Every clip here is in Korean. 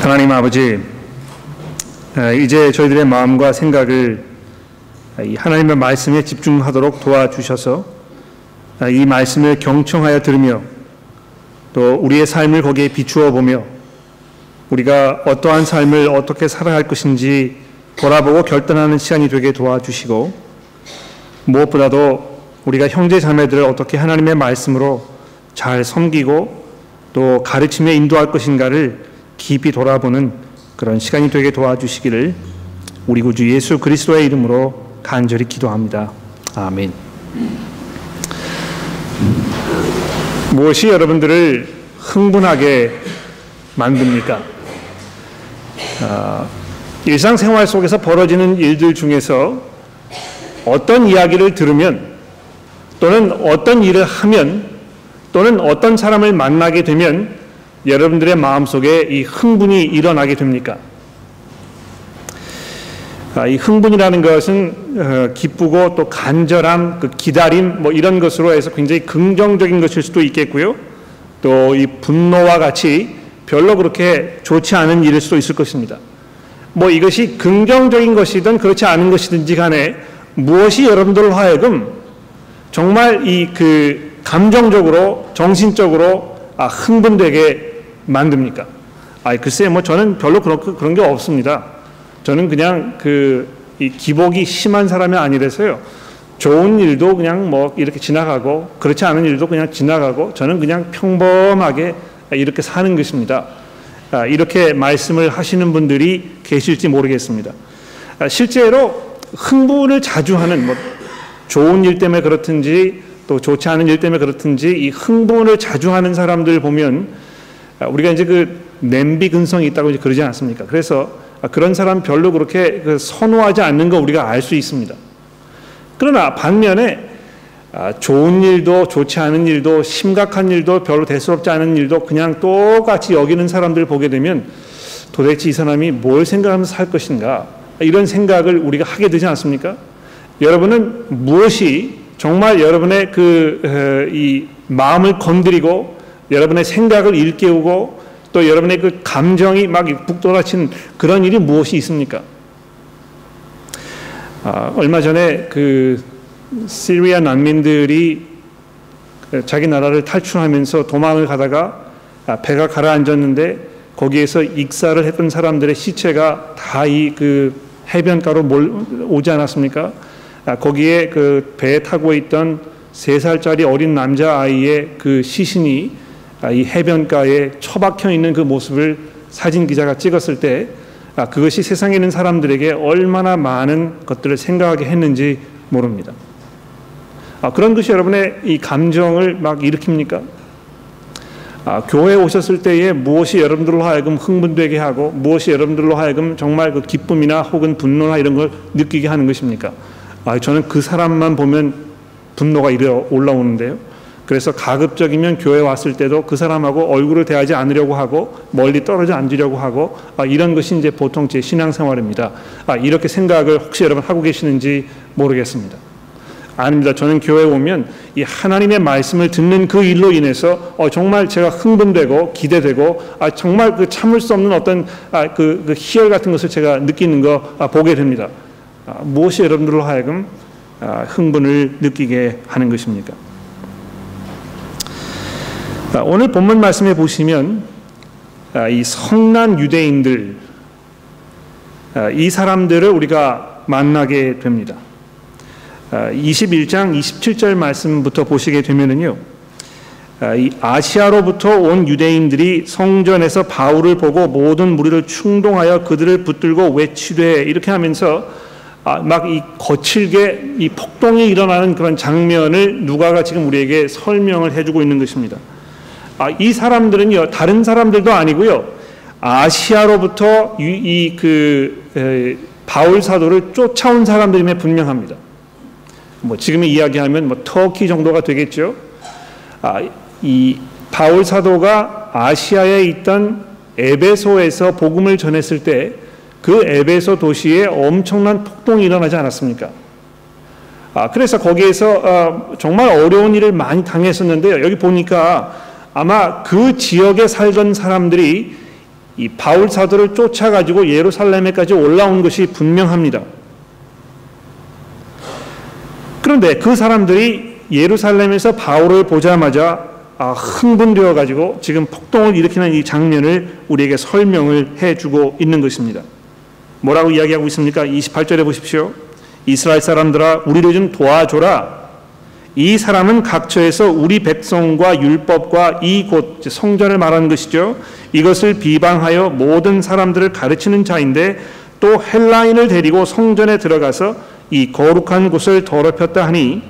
하나님 아버지, 이제 저희들의 마음과 생각을 하나님의 말씀에 집중하도록 도와주셔서 이 말씀을 경청하여 들으며 또 우리의 삶을 거기에 비추어 보며 우리가 어떠한 삶을 어떻게 살아야 할 것인지 돌아보고 결단하는 시간이 되게 도와주시고, 무엇보다도 우리가 형제 자매들을 어떻게 하나님의 말씀으로 잘 섬기고 또 가르치며 인도할 것인가를 깊이 돌아보는 그런 시간이 되게 도와주시기를 우리 구주 예수 그리스도의 이름으로 간절히 기도합니다. 아멘. 무엇이 여러분들을 흥분하게 만듭니까? 일상생활 속에서 벌어지는 일들 중에서 어떤 이야기를 들으면 또는 어떤 일을 하면 또는 어떤 사람을 만나게 되면 여러분들의 마음속에 이 흥분이 일어나게 됩니까? 이 흥분이라는 것은 기쁘고 또 간절함, 그 기다림 뭐 이런 것으로 해서 굉장히 긍정적인 것일 수도 있겠고요. 또 이 분노와 같이 별로 그렇게 좋지 않은 일일 수도 있을 것입니다. 뭐 이것이 긍정적인 것이든 그렇지 않은 것이든지 간에 무엇이 여러분들을 하여금 정말 이 감정적으로 정신적으로 흥분되게 만듭니까? 글쎄 뭐 저는 별로 그런 게 없습니다. 저는 그냥 이 기복이 심한 사람이 아니라서요. 좋은 일도 그냥 뭐 이렇게 지나가고 그렇지 않은 일도 그냥 지나가고 저는 그냥 평범하게 이렇게 사는 것입니다. 이렇게 말씀을 하시는 분들이 계실지 모르겠습니다. 실제로 흥분을 자주 하는 뭐 좋은 일 때문에 그렇든지 또 좋지 않은 일 때문에 그렇든지 이 흥분을 자주 하는 사람들 보면 우리가 이제 냄비 근성이 있다고 이제 그러지 않습니까? 그래서 그런 사람 별로 그렇게 선호하지 않는 거 우리가 알 수 있습니다. 그러나 반면에 좋은 일도 좋지 않은 일도 심각한 일도 별로 대수롭지 않은 일도 그냥 똑같이 여기는 사람들을 보게 되면 도대체 이 사람이 뭘 생각하면서 살 것인가, 이런 생각을 우리가 하게 되지 않습니까? 여러분은 무엇이 정말 여러분의 이 마음을 건드리고 여러분의 생각을 일깨우고 또 여러분의 그 감정이 막 북돋아치는 그런 일이 무엇이 있습니까? 얼마 전에 시리아 난민들이 자기 나라를 탈출하면서 도망을 가다가 배가 가라앉았는데 거기에서 익사를 했던 사람들의 시체가 다 이 해변가로 오지 않았습니까? 거기에 배에 타고 있던 3살짜리 어린 남자아이의 시신이 이 해변가에 처박혀 있는 그 모습을 사진 기자가 찍었을 때 그것이 세상에 있는 사람들에게 얼마나 많은 것들을 생각하게 했는지 모릅니다. 그런 것이 여러분의 이 감정을 막 일으킵니까? 교회에 오셨을 때에 무엇이 여러분들로 하여금 흥분되게 하고 무엇이 여러분들로 하여금 정말 기쁨이나 혹은 분노나 이런 걸 느끼게 하는 것입니까? 저는 그 사람만 보면 분노가 올라오는데요. 그래서 가급적이면 교회 왔을 때도 그 사람하고 얼굴을 대하지 않으려고 하고 멀리 떨어져 앉으려고 하고 이런 것이 이제 보통 제 신앙생활입니다. 이렇게 생각을 혹시 여러분 하고 계시는지 모르겠습니다. 아닙니다. 저는 교회에 오면 이 하나님의 말씀을 듣는 그 일로 인해서 정말 제가 흥분되고 기대되고 정말 참을 수 없는 어떤 희열 같은 것을 제가 느끼는 거 보게 됩니다. 무엇이 여러분들로 하여금 흥분을 느끼게 하는 것입니까? 오늘 본문 말씀에 보시면 이 성난 유대인들, 이 사람들을 우리가 만나게 됩니다. 21장 27절 말씀부터 보시게 되면은요, 이 아시아로부터 온 유대인들이 성전에서 바울을 보고 모든 무리를 충동하여 그들을 붙들고 외치되, 이렇게 하면서 막 이 거칠게 이 폭동이 일어나는 그런 장면을 누가가 지금 우리에게 설명을 해주고 있는 것입니다. 이 사람들은요, 다른 사람들도 아니고요, 아시아로부터 바울 사도를 쫓아온 사람들임에 분명합니다. 뭐 지금 이야기하면 뭐 터키 정도가 되겠죠. 이 바울 사도가 아시아에 있던 에베소에서 복음을 전했을 때 그 에베소 도시에 엄청난 폭동이 일어나지 않았습니까? 그래서 거기에서 정말 어려운 일을 많이 당했었는데요. 여기 보니까 아마 그 지역에 살던 사람들이 이 바울 사도를 쫓아가지고 예루살렘에까지 올라온 것이 분명합니다. 그런데 그 사람들이 예루살렘에서 바울을 보자마자 흥분되어 가지고 지금 폭동을 일으키는 이 장면을 우리에게 설명을 해주고 있는 것입니다. 뭐라고 이야기하고 있습니까? 28절에 보십시오. 이스라엘 사람들아 우리를 좀 도와줘라. 이 사람은 각처에서 우리 백성과 율법과 이 곧 성전을 말하는 것이죠. 이것을 비방하여 모든 사람들을 가르치는 자인데 또 헬라인을 데리고 성전에 들어가서 이 거룩한 곳을 더럽혔다 하니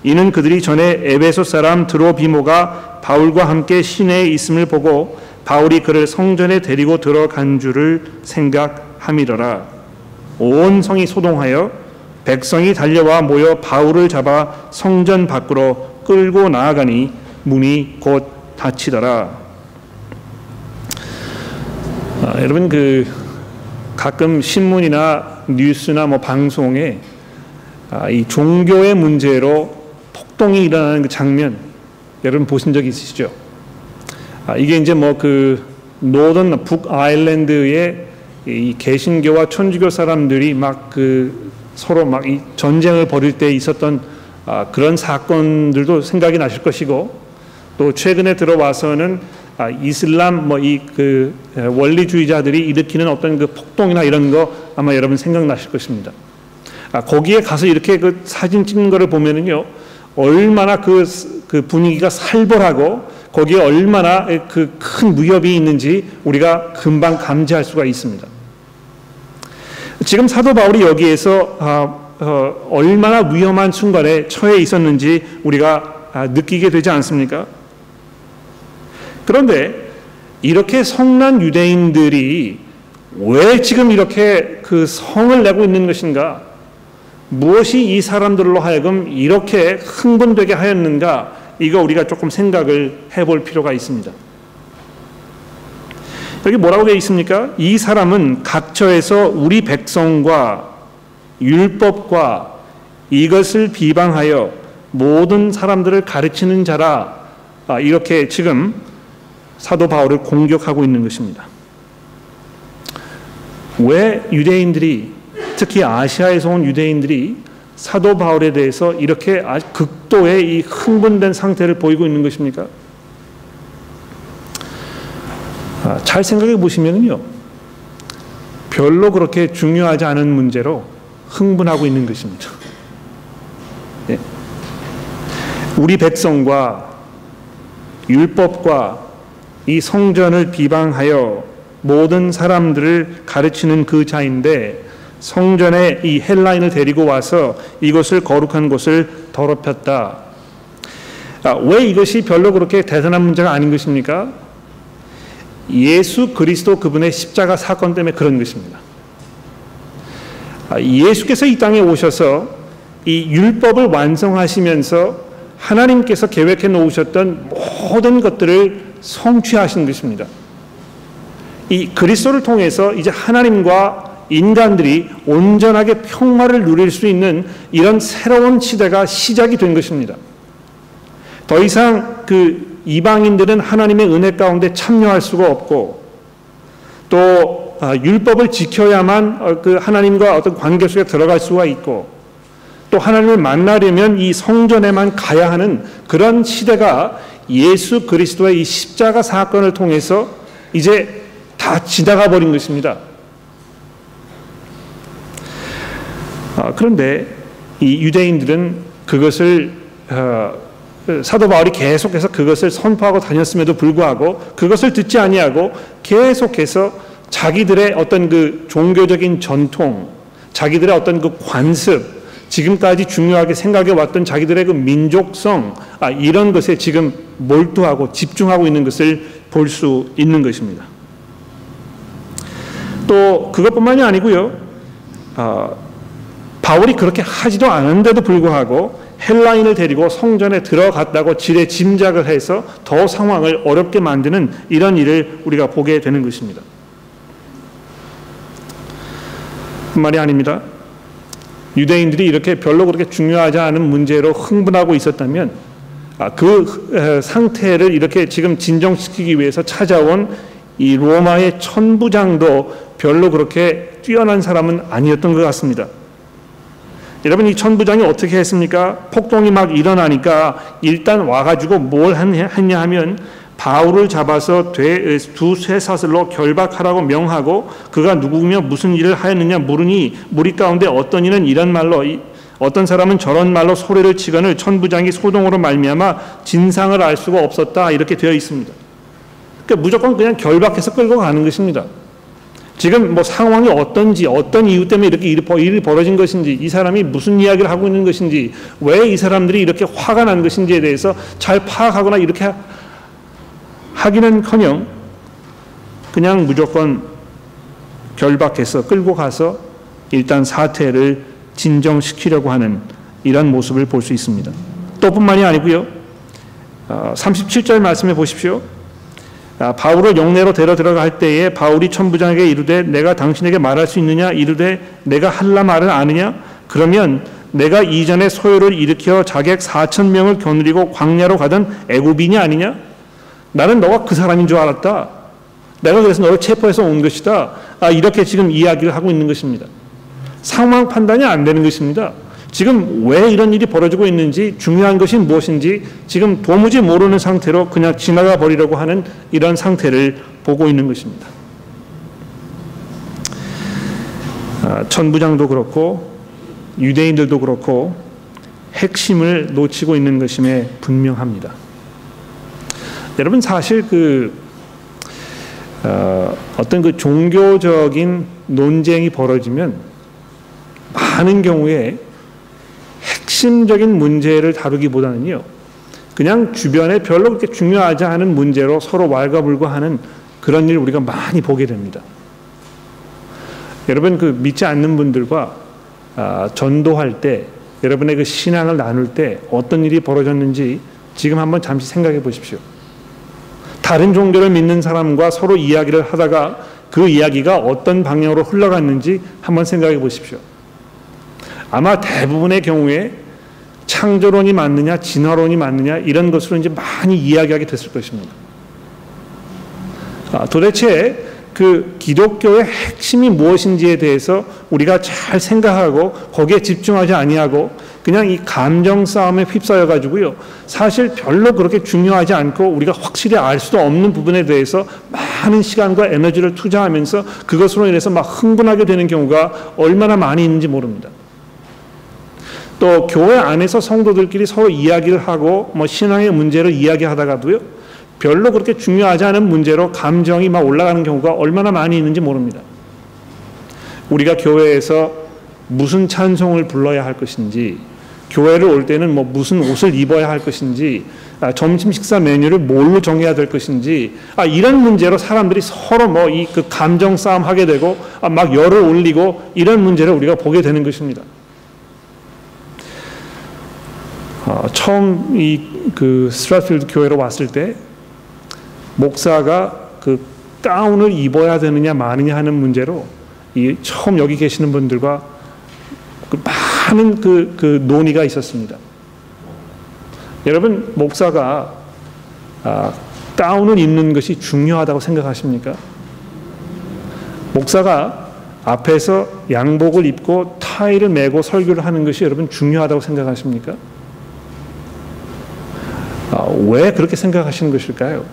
이는 그들이 전에 에베소 사람 드로비모가 바울과 함께 시내에 있음을 보고 바울이 그를 성전에 데리고 들어간 줄을 생각함이더라. 온 성이 소동하여 백성이 달려와 모여 바울을 잡아 성전 밖으로 끌고 나아가니 문이 곧 닫히더라. 여러분 가끔 신문이나 뉴스나 방송에 이 종교의 문제로 폭동이 일어나는 그 장면 여러분 보신 적 있으시죠? 이게 이제 노던 북아일랜드의 이 개신교와 천주교 사람들이 서로 이 전쟁을 벌일 때 있었던 그런 사건들도 생각이 나실 것이고, 또 최근에 들어와서는 이슬람 원리주의자들이 일으키는 어떤 그 폭동이나 이런 거 아마 여러분 생각나실 것입니다. 거기에 가서 이렇게 그 사진 찍는 거를 보면은요, 얼마나 그 분위기가 살벌하고 거기에 얼마나 그 큰 위협이 있는지 우리가 금방 감지할 수가 있습니다. 지금 사도 바울이 여기에서 얼마나 위험한 순간에 처해 있었는지 우리가 느끼게 되지 않습니까? 그런데 이렇게 성난 유대인들이 왜 지금 이렇게 그 성을 내고 있는 것인가? 무엇이 이 사람들로 하여금 이렇게 흥분되게 하였는가? 이거 우리가 조금 생각을 해볼 필요가 있습니다. 여기 뭐라고 되어 있습니까? 이 사람은 각처에서 우리 백성과 율법과 이것을 비방하여 모든 사람들을 가르치는 자라. 이렇게 지금 사도 바울을 공격하고 있는 것입니다. 왜 유대인들이, 특히 아시아에서 온 유대인들이 사도 바울에 대해서 이렇게 아주 극도의 이 흥분된 상태를 보이고 있는 것입니까? 잘 생각해 보시면요, 별로 그렇게 중요하지 않은 문제로 흥분하고 있는 것입니다. 예. 우리 백성과 율법과 이 성전을 비방하여 모든 사람들을 가르치는 그 자인데 성전에 이 헬라인을 데리고 와서 이것을 거룩한 곳을 더럽혔다. 왜 이것이 별로 그렇게 대단한 문제가 아닌 것입니까? 예수 그리스도 그분의 십자가 사건 때문에 그런 것입니다. 예수께서 이 땅에 오셔서 이 율법을 완성하시면서 하나님께서 계획해 놓으셨던 모든 것들을 성취하신 것입니다. 이 그리스도를 통해서 이제 하나님과 인간들이 온전하게 평화를 누릴 수 있는 이런 새로운 시대가 시작이 된 것입니다. 더 이상 그 이방인들은 하나님의 은혜 가운데 참여할 수가 없고, 또 율법을 지켜야만 그 하나님과 어떤 관계 속에 들어갈 수가 있고, 또 하나님을 만나려면 이 성전에만 가야 하는 그런 시대가 예수 그리스도의 이 십자가 사건을 통해서 이제 다 지나가 버린 것입니다. 그런데 이 유대인들은 그것을 사도 바울이 계속해서 그것을 선포하고 다녔음에도 불구하고 그것을 듣지 아니하고 계속해서 자기들의 어떤 그 종교적인 전통, 자기들의 어떤 그 관습, 지금까지 중요하게 생각해 왔던 자기들의 그 민족성, 이런 것에 지금 몰두하고 집중하고 있는 것을 볼 수 있는 것입니다. 또 그것뿐만이 아니고요, 바울이 그렇게 하지도 않은데도 불구하고 헬라인을 데리고 성전에 들어갔다고 지레 짐작을 해서 더 상황을 어렵게 만드는 이런 일을 우리가 보게 되는 것입니다. 말이 아닙니다. 유대인들이 이렇게 별로 그렇게 중요하지 않은 문제로 흥분하고 있었다면 그 상태를 이렇게 지금 진정시키기 위해서 찾아온 이 로마의 천부장도 별로 그렇게 뛰어난 사람은 아니었던 것 같습니다. 여러분, 이 천부장이 어떻게 했습니까? 폭동이 막 일어나니까 일단 와가지고 뭘 했냐 하면 바울을 잡아서 두 쇠사슬로 결박하라고 명하고 그가 누구며 무슨 일을 하였느냐 물으니 무리 가운데 어떤 이는 이런 말로 어떤 사람은 저런 말로 소리를 치거늘 천부장이 소동으로 말미암아 진상을 알 수가 없었다 이렇게 되어 있습니다. 그러니까 무조건 그냥 결박해서 끌고 가는 것입니다. 지금 뭐 상황이 어떤지 어떤 이유 때문에 이렇게 일이 벌어진 것인지 이 사람이 무슨 이야기를 하고 있는 것인지 왜 이 사람들이 이렇게 화가 난 것인지에 대해서 잘 파악하거나 이렇게 하기는커녕 그냥 무조건 결박해서 끌고 가서 일단 사태를 진정시키려고 하는 이런 모습을 볼 수 있습니다. 또 뿐만이 아니고요. 37절 말씀해 보십시오. 바울을 영내로 데려 들어갈 때에 바울이 천부장에게 이르되 내가 당신에게 말할 수 있느냐 이르되 내가 할라 말을 아느냐 그러면 내가 이전에 소요를 일으켜 자객 4,000명을 거느리고 광야로 가던 애굽인이 아니냐 나는 너가 그 사람인 줄 알았다. 내가 그래서 너를 체포해서 온 것이다. 이렇게 지금 이야기를 하고 있는 것입니다. 상황 판단이 안 되는 것입니다. 지금 왜 이런 일이 벌어지고 있는지 중요한 것이 무엇인지 지금 도무지 모르는 상태로 그냥 지나가 버리려고 하는 이런 상태를 보고 있는 것입니다. 천부장도 그렇고 유대인들도 그렇고 핵심을 놓치고 있는 것임에 분명합니다. 여러분 사실 어떤 그 종교적인 논쟁이 벌어지면 많은 경우에 핵심적인 문제를 다루기보다는요 그냥 주변에 별로 그렇게 중요하지 않은 문제로 서로 왈가불가하는 그런 일을 우리가 많이 보게 됩니다. 여러분 그 믿지 않는 분들과 전도할 때 여러분의 그 신앙을 나눌 때 어떤 일이 벌어졌는지 지금 한번 잠시 생각해 보십시오. 다른 종교를 믿는 사람과 서로 이야기를 하다가 그 이야기가 어떤 방향으로 흘러갔는지 한번 생각해 보십시오. 아마 대부분의 경우에 창조론이 맞느냐 진화론이 맞느냐 이런 것으로 이제 많이 이야기하게 됐을 것입니다. 도대체 그 기독교의 핵심이 무엇인지에 대해서 우리가 잘 생각하고 거기에 집중하지 아니하고 그냥 이 감정 싸움에 휩싸여 가지고요 사실 별로 그렇게 중요하지 않고 우리가 확실히 알 수도 없는 부분에 대해서 많은 시간과 에너지를 투자하면서 그것으로 인해서 막 흥분하게 되는 경우가 얼마나 많이 있는지 모릅니다. 또 교회 안에서 성도들끼리 서로 이야기를 하고 뭐 신앙의 문제를 이야기하다가도요 별로 그렇게 중요하지 않은 문제로 감정이 막 올라가는 경우가 얼마나 많이 있는지 모릅니다. 우리가 교회에서 무슨 찬송을 불러야 할 것인지 교회를 올 때는 뭐 무슨 옷을 입어야 할 것인지 점심 식사 메뉴를 뭘로 정해야 될 것인지 이런 문제로 사람들이 서로 뭐 이 그 감정 싸움 하게 되고 막 열을 올리고 이런 문제를 우리가 보게 되는 것입니다. 처음 그 스트라트필드 교회로 왔을 때 목사가 그 가운을 입어야 되느냐 마느냐 하는 문제로 처음 여기 계시는 분들과 많은 그 논의가 있었습니다. 여러분 목사가 가운을 입는 것이 중요하다고 생각하십니까? 목사가 앞에서 양복을 입고 타이를 메고 설교를 하는 것이 여러분 중요하다고 생각하십니까? 왜 그렇게 생각하시는 것일까요?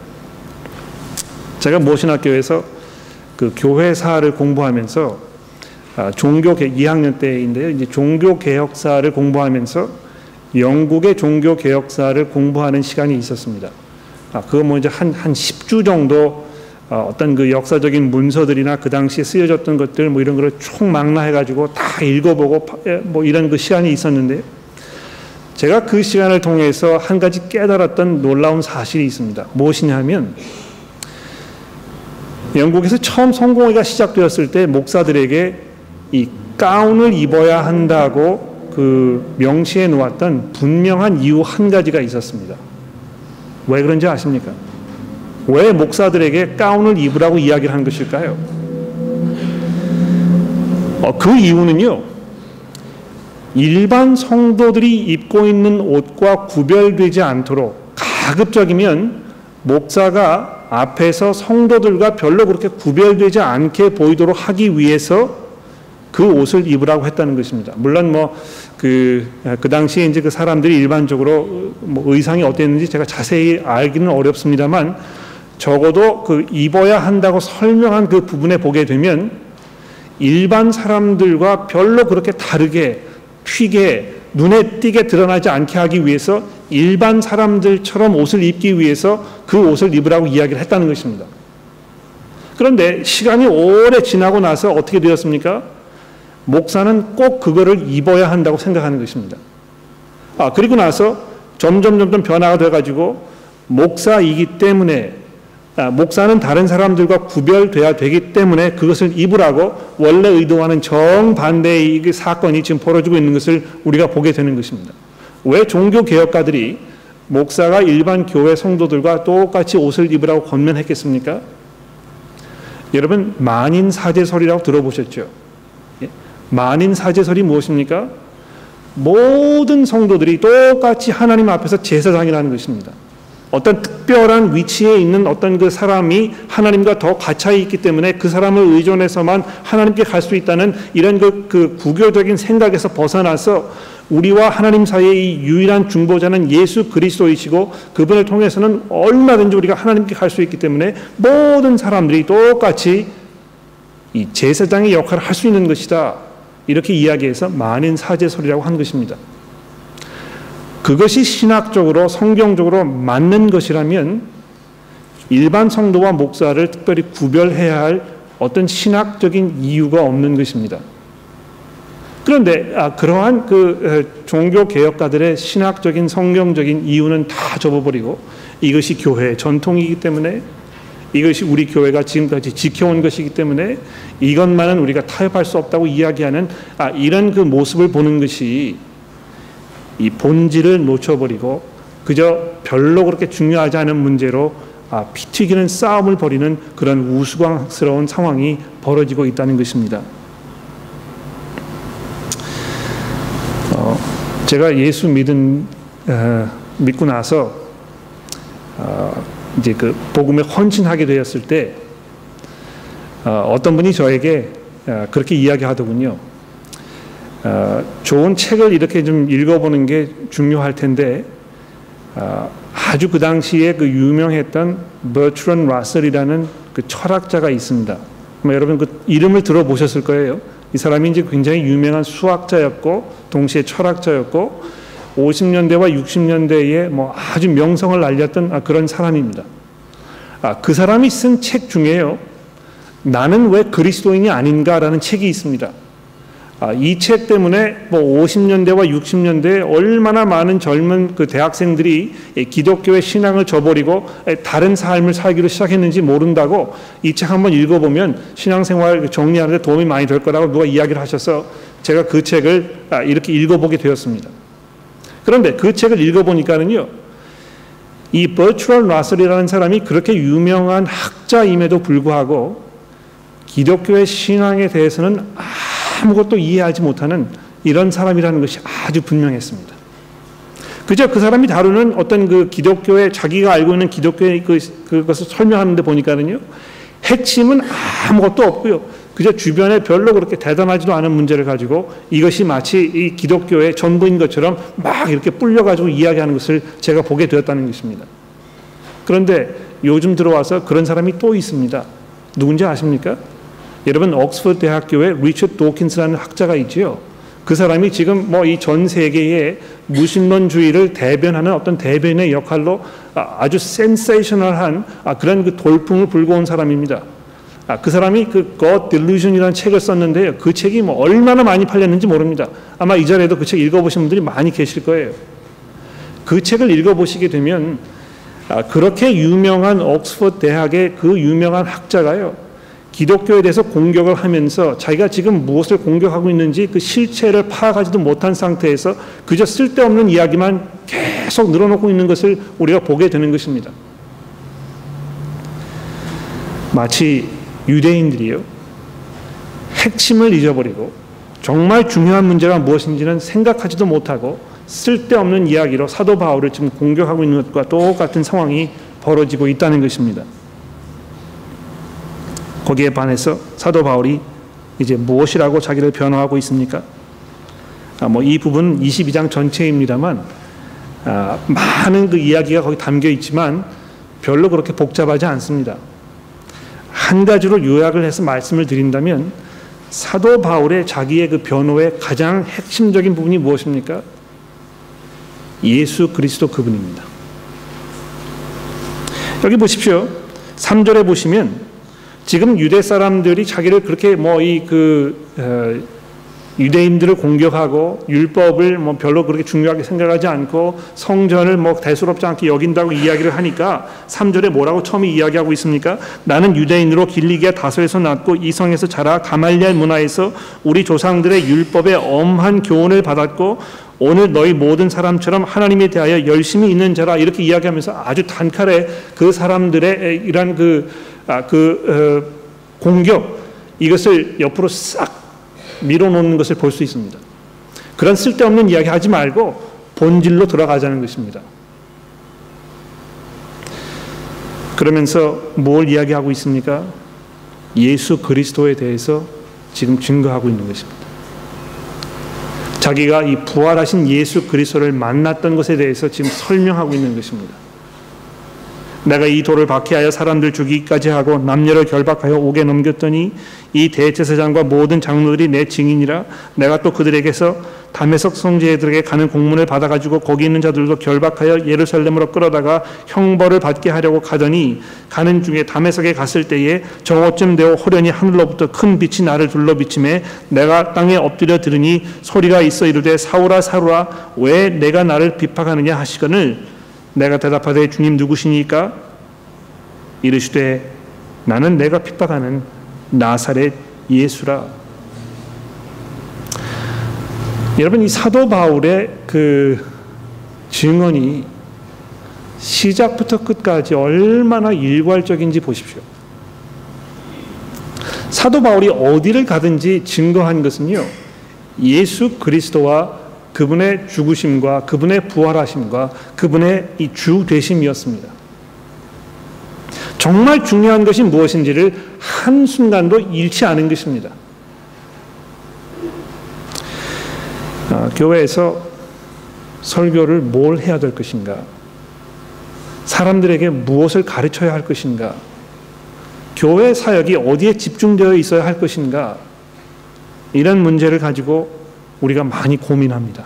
제가 모신학교에서 그 교회사를 공부하면서 종교 2학년 때인데요. 이제 종교 개혁사를 공부하면서 영국의 종교 개혁사를 공부하는 시간이 있었습니다. 그거 뭐 이제 한 10주 정도 어떤 그 역사적인 문서들이나 그 당시에 쓰여졌던 것들 뭐 이런 거를 총망라해가지고 다 읽어보고 뭐 이런 그 시간이 있었는데 제가 그 시간을 통해서 한 가지 깨달았던 놀라운 사실이 있습니다. 무엇이냐면 영국에서 처음 성공회가 시작되었을 때 목사들에게 이 가운을 입어야 한다고 그 명시해 놓았던 분명한 이유 한 가지가 있었습니다. 왜 그런지 아십니까? 왜 목사들에게 가운을 입으라고 이야기를 한 것일까요? 그 이유는요. 일반 성도들이 입고 있는 옷과 구별되지 않도록 가급적이면 목사가 앞에서 성도들과 별로 그렇게 구별되지 않게 보이도록 하기 위해서 그 옷을 입으라고 했다는 것입니다. 물론 그 당시에 이제 그 사람들이 일반적으로 의상이 어땠는지 제가 자세히 알기는 어렵습니다만, 적어도 그 입어야 한다고 설명한 그 부분에 보게 되면 일반 사람들과 별로 그렇게 다르게 튀게 눈에 띄게 드러나지 않게 하기 위해서 일반 사람들처럼 옷을 입기 위해서 그 옷을 입으라고 이야기를 했다는 것입니다. 그런데 시간이 오래 지나고 나서 어떻게 되었습니까? 목사는 꼭 그거를 입어야 한다고 생각하는 것입니다. 그리고 나서 점점 변화가 돼가지고 목사이기 때문에, 목사는 다른 사람들과 구별돼야 되기 때문에 그것을 입으라고 원래 의도와는 정반대의 이 사건이 지금 벌어지고 있는 것을 우리가 보게 되는 것입니다. 왜 종교개혁가들이 목사가 일반 교회 성도들과 똑같이 옷을 입으라고 권면했겠습니까? 여러분, 만인사제설이라고 들어보셨죠? 만인사제설이 무엇입니까? 모든 성도들이 똑같이 하나님 앞에서 제사장이라는 것입니다. 어떤 특별한 위치에 있는 어떤 그 사람이 하나님과 더 가까이 있기 때문에 그 사람을 의존해서만 하나님께 갈 수 있다는 이런 그 구교적인 생각에서 벗어나서 우리와 하나님 사이의 유일한 중보자는 예수 그리스도이시고 그분을 통해서는 얼마든지 우리가 하나님께 갈 수 있기 때문에 모든 사람들이 똑같이 이 제사장의 역할을 할 수 있는 것이다. 이렇게 이야기해서 만인사제설이라고 한 것입니다. 그것이 신학적으로 성경적으로 맞는 것이라면 일반 성도와 목사를 특별히 구별해야 할 어떤 신학적인 이유가 없는 것입니다. 그런데 그러한 그 종교개혁가들의 신학적인 성경적인 이유는 다 접어버리고 이것이 교회의 전통이기 때문에, 이것이 우리 교회가 지금까지 지켜온 것이기 때문에 이것만은 우리가 타협할 수 없다고 이야기하는 이런 그 모습을 보는 것이 이 본질을 놓쳐버리고 그저 별로 그렇게 중요하지 않은 문제로 피 튀기는 싸움을 벌이는 그런 우스꽝스러운 상황이 벌어지고 있다는 것입니다. 제가 예수 믿고 나서 이제 그 복음에 헌신하게 되었을 때 어떤 분이 저에게 그렇게 이야기하더군요. 좋은 책을 이렇게 좀 읽어보는 게 중요할 텐데 아주 그 당시에 그 유명했던 버트런 라셀이라는 그 철학자가 있습니다. 여러분 그 이름을 들어보셨을 거예요. 이 사람이 이제 굉장히 유명한 수학자였고 동시에 철학자였고 50년대와 60년대에 아주 명성을 알렸던 그런 사람입니다. 그 사람이 쓴 책 중에요, 나는 왜 그리스도인이 아닌가라는 책이 있습니다. 이 책 때문에 50년대와 60년대에 얼마나 많은 젊은 그 대학생들이 기독교의 신앙을 저버리고 다른 삶을 살기로 시작했는지 모른다고 이 책 한번 읽어보면 신앙생활 정리하는 데 도움이 많이 될 거라고 누가 이야기를 하셔서 제가 그 책을 이렇게 읽어보게 되었습니다. 그런데 그 책을 읽어보니까는요, 이 버트런 라셀이라는 사람이 그렇게 유명한 학자임에도 불구하고 기독교의 신앙에 대해서는 아무것도 이해하지 못하는 이런 사람이라는 것이 아주 분명했습니다. 그저 그 사람이 다루는 어떤 그 기독교의 자기가 알고 있는 기독교의 그것을 설명하는데 보니까는요, 핵심은 아무것도 없고요, 그저 주변에 별로 그렇게 대단하지도 않은 문제를 가지고 이것이 마치 이 기독교의 전부인 것처럼 막 이렇게 불려가지고 이야기하는 것을 제가 보게 되었다는 것입니다. 그런데 요즘 들어와서 그런 사람이 또 있습니다. 누군지 아십니까? 여러분, 옥스퍼드 대학교에 리처드 도킨스라는 학자가 있지요. 그 사람이 지금 이 전 세계의 무신론주의를 대변하는 어떤 대변의 역할로 아주 센세이셔널한 그런 그 돌풍을 불고 온 사람입니다. 그 사람이 그 God Delusion이라는 책을 썼는데요, 그 책이 얼마나 많이 팔렸는지 모릅니다. 아마 이 자리에도 그 책 읽어보신 분들이 많이 계실 거예요. 그 책을 읽어보시게 되면 그렇게 유명한 옥스퍼드 대학의 그 유명한 학자가요, 기독교에 대해서 공격을 하면서 자기가 지금 무엇을 공격하고 있는지 그 실체를 파악하지도 못한 상태에서 그저 쓸데없는 이야기만 계속 늘어놓고 있는 것을 우리가 보게 되는 것입니다. 마치 유대인들이요, 핵심을 잊어버리고 정말 중요한 문제가 무엇인지는 생각하지도 못하고 쓸데없는 이야기로 사도 바울을 지금 공격하고 있는 것과 똑같은 상황이 벌어지고 있다는 것입니다. 거기에 반해서 사도 바울이 이제 무엇이라고 자기를 변호하고 있습니까? 이 부분 22장 전체입니다만 많은 그 이야기가 거기 담겨 있지만 별로 그렇게 복잡하지 않습니다. 한 가지로 요약을 해서 말씀을 드린다면 사도 바울의 자기의 그 변호의 가장 핵심적인 부분이 무엇입니까? 예수 그리스도 그분입니다. 여기 보십시오. 3절에 보시면 지금 유대 사람들이 자기를 그렇게 유대인들을 공격하고 율법을 별로 그렇게 중요하게 생각하지 않고 성전을 대수롭지 않게 여긴다고 이야기를 하니까 3절에 뭐라고 처음에 이야기하고 있습니까? 나는 유대인으로 길리기아 다소에서 났고 이 성에서 자라 가말리엘 문화에서 우리 조상들의 율법에 엄한 교훈을 받았고 오늘 너희 모든 사람처럼 하나님에 대하여 열심히 있는 자라, 이렇게 이야기하면서 아주 단칼에 그 사람들의 이런 공격, 이것을 옆으로 싹 밀어놓는 것을 볼 수 있습니다. 그런 쓸데없는 이야기 하지 말고 본질로 들어가자는 것입니다. 그러면서 뭘 이야기하고 있습니까? 예수 그리스도에 대해서 지금 증거하고 있는 것입니다. 자기가 이 부활하신 예수 그리스도를 만났던 것에 대해서 지금 설명하고 있는 것입니다. 내가 이 돌을 박해하여 사람들 죽이기까지 하고 남녀를 결박하여 옥에 넘겼더니 이 대제사장과 모든 장로들이 내 증인이라. 내가 또 그들에게서 다메섹 성지들에게 가는 공문을 받아가지고 거기 있는 자들도 결박하여 예루살렘으로 끌어다가 형벌을 받게 하려고 가더니 가는 중에 다메섹에 갔을 때에 정오쯤 되어 호련히 하늘로부터 큰 빛이 나를 둘러 비치매 내가 땅에 엎드려 들으니 소리가 있어 이르되 사울아 사울아 왜 내가 나를 비박하느냐 하시거늘 내가 대답하되 주님 누구시니까? 이르시되 나는 내가 핍박하는 나사렛 예수라. 여러분, 이 사도 바울의 그 증언이 시작부터 끝까지 얼마나 일괄적인지 보십시오. 사도 바울이 어디를 가든지 증거한 것은요, 예수 그리스도와 그분의 죽으심과 그분의 부활하심과 그분의 이 주 되심이었습니다. 정말 중요한 것이 무엇인지를 한순간도 잃지 않은 것입니다. 교회에서 설교를 뭘 해야 될 것인가? 사람들에게 무엇을 가르쳐야 할 것인가? 교회 사역이 어디에 집중되어 있어야 할 것인가? 이런 문제를 가지고 우리가 많이 고민합니다.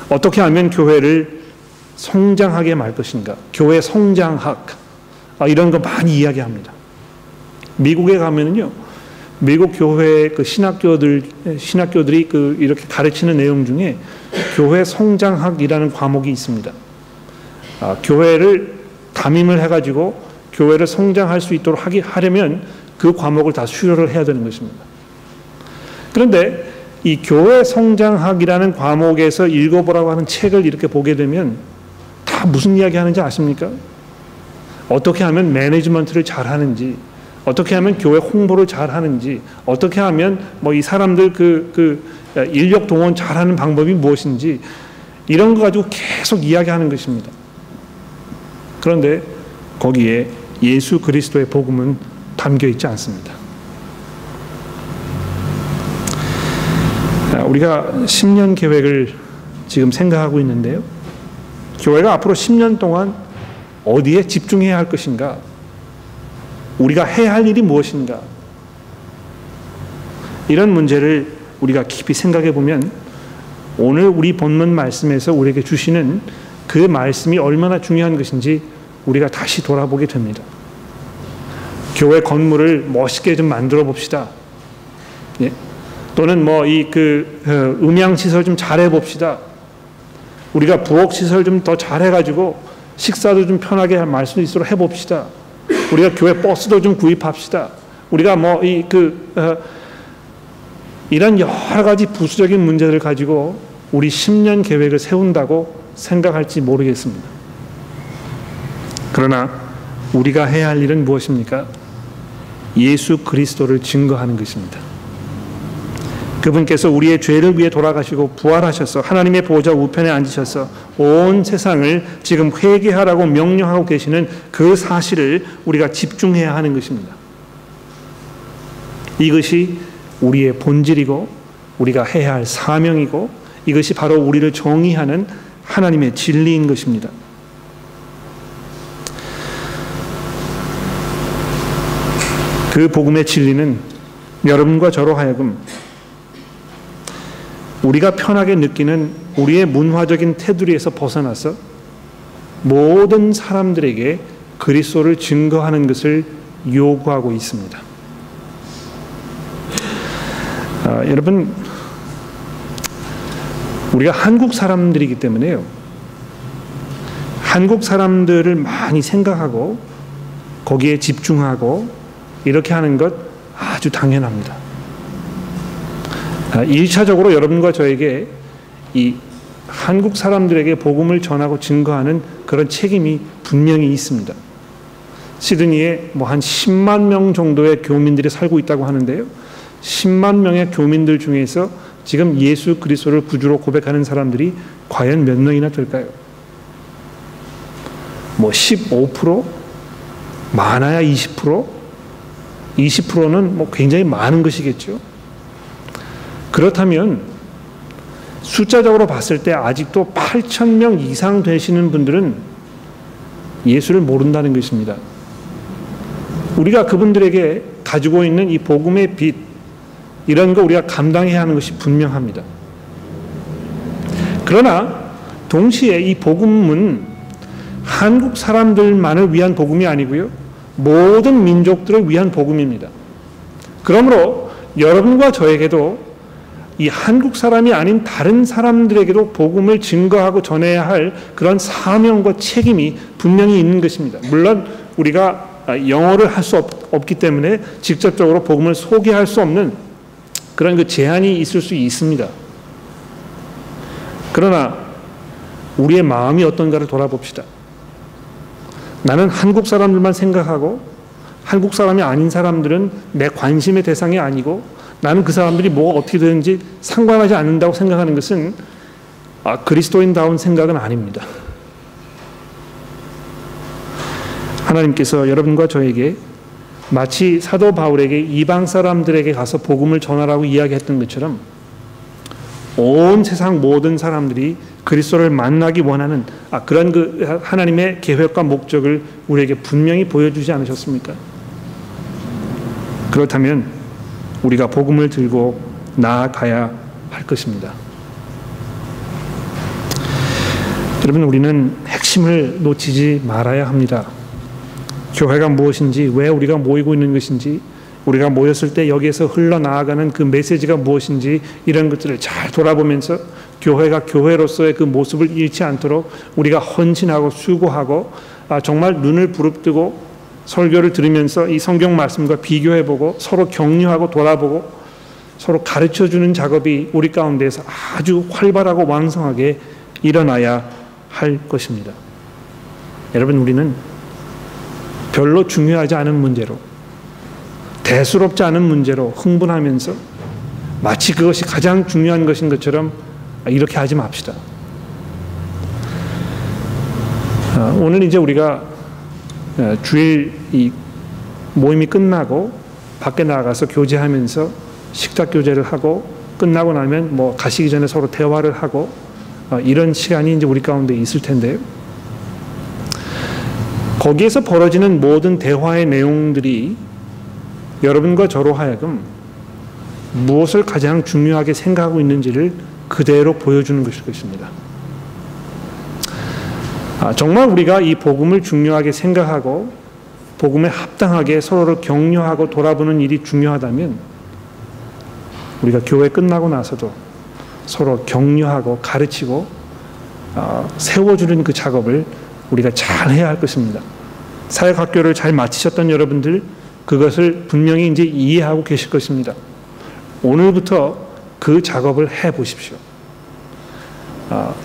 어떻게 하면 교회를 성장하게 말 것인가? 교회 성장학, 이런 거 많이 이야기합니다. 미국에 가면은요, 미국 교회 그 신학교들이 이렇게 가르치는 내용 중에 교회 성장학이라는 과목이 있습니다. 교회를 담임을 해가지고 교회를 성장할 수 있도록 하려면 그 과목을 다 수료를 해야 되는 것입니다. 그런데 이 교회 성장학이라는 과목에서 읽어보라고 하는 책을 이렇게 보게 되면 다 무슨 이야기 하는지 아십니까? 어떻게 하면 매니지먼트를 잘 하는지, 어떻게 하면 교회 홍보를 잘 하는지, 어떻게 하면 이 사람들 인력 동원 잘하는 방법이 무엇인지, 이런 거 가지고 계속 이야기하는 것입니다. 그런데 거기에 예수 그리스도의 복음은 담겨 있지 않습니다. 우리가 10년 계획을 지금 생각하고 있는데요. 교회가 앞으로 10년 동안 어디에 집중해야 할 것인가? 우리가 해야 할 일이 무엇인가? 이런 문제를 우리가 깊이 생각해 보면 오늘 우리 본문 말씀에서 우리에게 주시는 그 말씀이 얼마나 중요한 것인지 우리가 다시 돌아보게 됩니다. 교회 건물을 멋있게 좀 만들어 봅시다. 예? 또는 음향시설 좀 잘해 봅시다. 우리가 부엌시설 좀 더 잘해가지고 식사도 좀 편하게 할 수 있도록 해봅시다. 우리가 교회 버스도 좀 구입합시다. 우리가 이런 여러 가지 부수적인 문제를 가지고 우리 10년 계획을 세운다고 생각할지 모르겠습니다. 그러나 우리가 해야 할 일은 무엇입니까? 예수 그리스도를 증거하는 것입니다. 그분께서 우리의 죄를 위해 돌아가시고 부활하셔서 하나님의 보좌 우편에 앉으셔서 온 세상을 지금 회개하라고 명령하고 계시는 그 사실을 우리가 집중해야 하는 것입니다. 이것이 우리의 본질이고 우리가 해야 할 사명이고 이것이 바로 우리를 정의하는 하나님의 진리인 것입니다. 그 복음의 진리는 여러분과 저로 하여금 우리가 편하게 느끼는 우리의 문화적인 테두리에서 벗어나서 모든 사람들에게 그리스도를 증거하는 것을 요구하고 있습니다. 여러분, 우리가 한국 사람들이기 때문에요. 한국 사람들을 많이 생각하고 거기에 집중하고 이렇게 하는 것 아주 당연합니다. 1차적으로 여러분과 저에게 이 한국 사람들에게 복음을 전하고 증거하는 그런 책임이 분명히 있습니다. 시드니에 뭐 한 10만 명 정도의 교민들이 살고 있다고 하는데요. 10만 명의 교민들 중에서 지금 예수 그리스도를 구주로 고백하는 사람들이 과연 몇 명이나 될까요? 뭐 15%? 많아야 20%? 20%는 뭐 굉장히 많은 것이겠죠. 그렇다면 숫자적으로 봤을 때 아직도 8,000명 이상 되시는 분들은 예수를 모른다는 것입니다. 우리가 그분들에게 가지고 있는 이 복음의 빛, 이런 거 우리가 감당해야 하는 것이 분명합니다. 그러나 동시에 이 복음은 한국 사람들만을 위한 복음이 아니고요. 모든 민족들을 위한 복음입니다. 그러므로 여러분과 저에게도 이 한국 사람이 아닌 다른 사람들에게도 복음을 증거하고 전해야 할 그런 사명과 책임이 분명히 있는 것입니다. 물론 우리가 영어를 할 수 없기 때문에 직접적으로 복음을 소개할 수 없는 그런 그 제한이 있을 수 있습니다. 그러나 우리의 마음이 어떤가를 돌아봅시다. 나는 한국 사람들만 생각하고 한국 사람이 아닌 사람들은 내 관심의 대상이 아니고 나는 그 사람들이 뭐가 어떻게 되는지 상관하지 않는다고 생각하는 것은 그리스도인다운 생각은 아닙니다. 하나님께서 여러분과 저에게 마치 사도 바울에게 이방 사람들에게 가서 복음을 전하라고 이야기했던 것처럼 온 세상 모든 사람들이 그리스도를 만나기 원하는 그런 그 하나님의 계획과 목적을 우리에게 분명히 보여주지 않으셨습니까? 그렇다면 우리가 복음을 들고 나아가야 할 것입니다. 여러분, 우리는 핵심을 놓치지 말아야 합니다. 교회가 무엇인지, 왜 우리가 모이고 있는 것인지, 우리가 모였을 때 여기에서 흘러나아가는 그 메시지가 무엇인지 이런 것들을 잘 돌아보면서 교회가 교회로서의 그 모습을 잃지 않도록 우리가 헌신하고 수고하고 정말 눈을 부릅뜨고 설교를 들으면서 이 성경 말씀과 비교해보고 서로 격려하고 돌아보고 서로 가르쳐주는 작업이 우리 가운데에서 아주 활발하고 왕성하게 일어나야 할 것입니다. 여러분, 우리는 별로 중요하지 않은 문제로, 대수롭지 않은 문제로 흥분하면서 마치 그것이 가장 중요한 것인 것처럼 이렇게 하지 맙시다. 오늘 이제 우리가 주일 이 모임이 끝나고 밖에 나가서 교제하면서 식탁 교제를 하고 끝나고 나면 뭐 가시기 전에 서로 대화를 하고 이런 시간이 이제 우리 가운데 있을 텐데요. 거기에서 벌어지는 모든 대화의 내용들이 여러분과 저로 하여금 무엇을 가장 중요하게 생각하고 있는지를 그대로 보여주는 것일 것입니다. 정말 우리가 이 복음을 중요하게 생각하고 복음에 합당하게 서로를 격려하고 돌아보는 일이 중요하다면 우리가 교회 끝나고 나서도 서로 격려하고 가르치고 세워주는 그 작업을 우리가 잘 해야 할 것입니다. 사역학교를 잘 마치셨던 여러분들 그것을 분명히 이제 이해하고 계실 것입니다. 오늘부터 그 작업을 해 보십시오.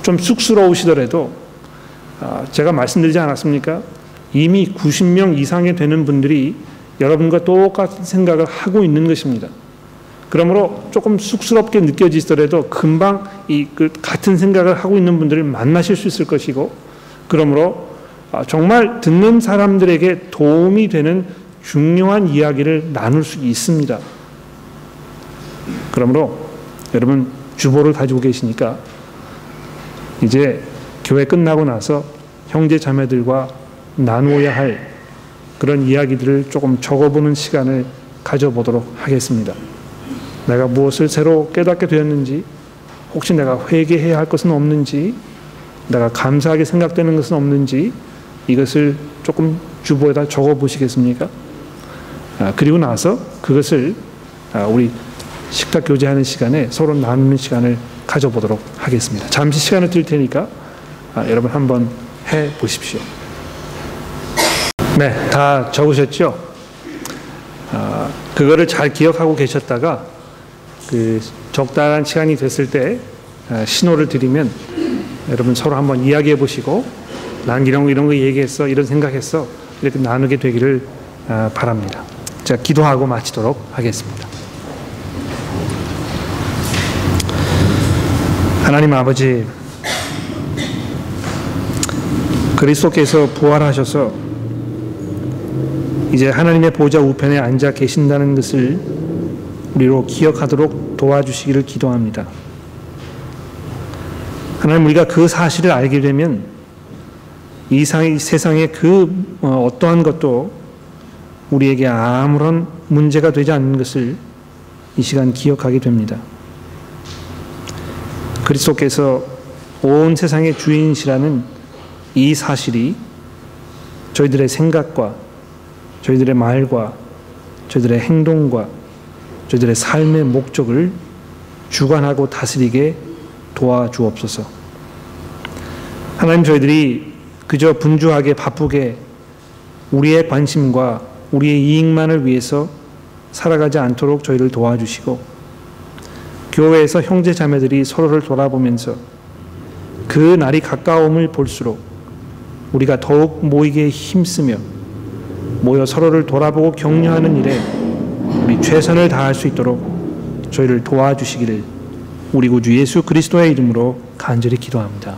좀 쑥스러우시더라도 제가 말씀드리지 않았습니까? 이미 90명 이상이 되는 분들이 여러분과 똑같은 생각을 하고 있는 것입니다. 그러므로 조금 쑥스럽게 느껴지더라도 금방 그 같은 생각을 하고 있는 분들을 만나실 수 있을 것이고, 그러므로 정말 듣는 사람들에게 도움이 되는 중요한 이야기를 나눌 수 있습니다. 그러므로 여러분 주보를 가지고 계시니까 이제 교회 끝나고 나서 형제 자매들과 나누어야 할 그런 이야기들을 조금 적어보는 시간을 가져보도록 하겠습니다. 내가 무엇을 새로 깨닫게 되었는지, 혹시 내가 회개해야 할 것은 없는지, 내가 감사하게 생각되는 것은 없는지, 이것을 조금 주보에다 적어보시겠습니까? 그리고 나서 그것을 우리 식탁 교제하는 시간에 서로 나누는 시간을 가져보도록 하겠습니다. 잠시 시간을 드릴 테니까 여러분 한번 해보십시오. 네, 다 적으셨죠? 그거를 잘 기억하고 계셨다가 그 적당한 시간이 됐을 때 신호를 드리면 여러분 서로 한번 이야기해 보시고 난 이런 거 얘기했어, 이런 생각했어, 이렇게 나누게 되기를 바랍니다. 자, 기도하고 마치도록 하겠습니다. 하나님 아버지, 그리스도께서 부활하셔서 이제 하나님의 보좌 우편에 앉아 계신다는 것을 우리로 기억하도록 도와주시기를 기도합니다. 하나님, 우리가 그 사실을 알게 되면 이 세상의 그 어떠한 것도 우리에게 아무런 문제가 되지 않는 것을 이 시간 기억하게 됩니다. 그리스도께서 온 세상의 주인이시라는 이 사실이 저희들의 생각과 저희들의 말과 저희들의 행동과 저희들의 삶의 목적을 주관하고 다스리게 도와주옵소서. 하나님, 저희들이 그저 분주하게 바쁘게 우리의 관심과 우리의 이익만을 위해서 살아가지 않도록 저희를 도와주시고, 교회에서 형제 자매들이 서로를 돌아보면서 그 날이 가까움을 볼수록 우리가 더욱 모이게 힘쓰며 모여 서로를 돌아보고 격려하는 일에 우리 최선을 다할 수 있도록 저희를 도와주시기를 우리 구주 예수 그리스도의 이름으로 간절히 기도합니다.